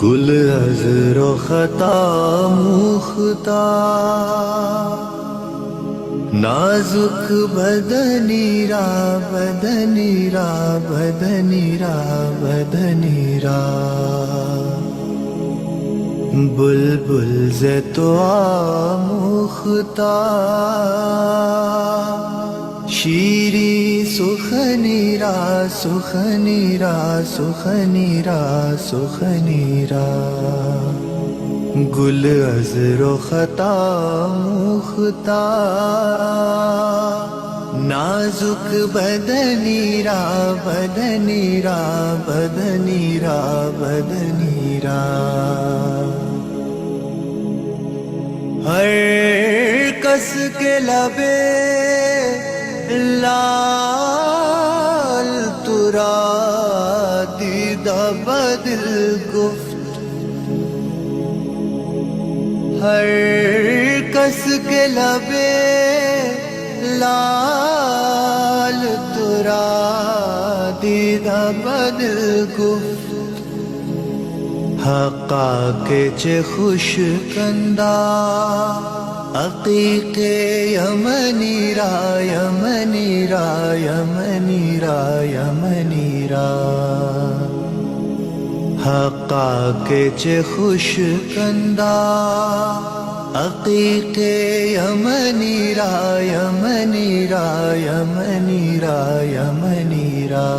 گل عذر و خطا مختار، نازک بدنی را بدنی را بدنی را بدنی را، بلبل ز تو آموختار، شیری سخنی را سخنی را سخنی را سخنی را، گل عذر و خطا مختار، نازک بدنی را بدنی را بدنی را بدنی را، ہر کس کے لبے لال ترا دیدہ بدل گفت، ہر کس کے لبے لال ترا دیدہ بدل گفت، حقا کے چه خوش کندا عقیق یمنی را یمنی را یمنی را یمنی را، حقا کے چه خوش کندا عقیق یمنی را یمنی را یمنی را یمنی را،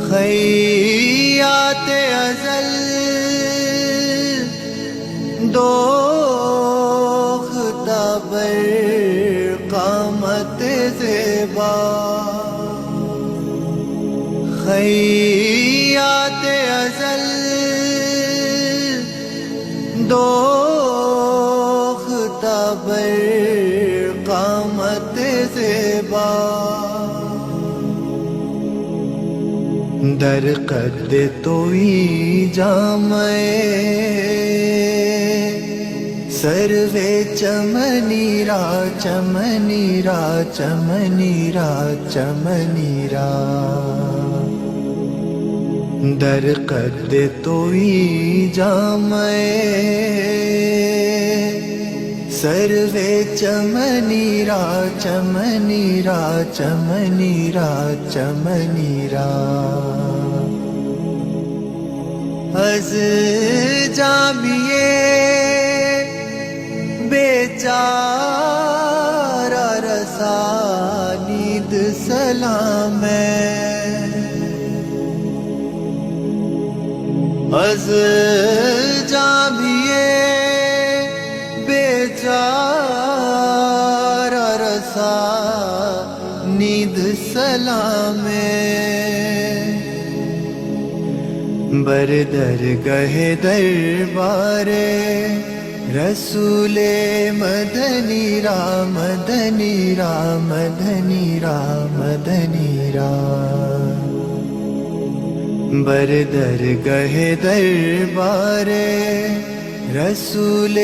خیات ازل دوختہ بر قامت زیبا، خیات ازل دوختہ بر قامت زیبا، در قد توئی جامع سروے چمنی را چمنی را چمنی را چمنی را، در قد توئی جامع سروے چمنی را چمنی را چمنی را چمنی را، از جامیے بیچارہ رسانید سلام ہے، از جامیے بیچارہ رسانید سلام ہے، بر درگہ دربار رسول مدنی را مدنی را مدنی را مدنی را، بر درگہ دربار رسول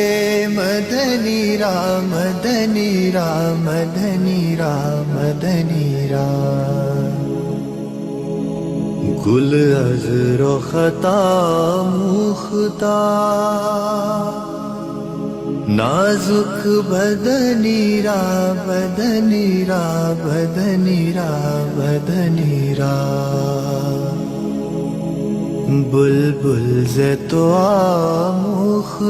مدنی را مدنی را مدنی را مدنی را، گل عذر و خطا مختار، نازک بدنی را بدنی را بدنی را بدنی را، بلبل ز تو آموختار،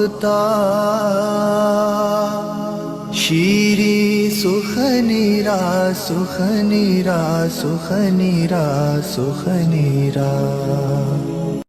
شیری سخنی را سخنی را سخنی را سخنی را،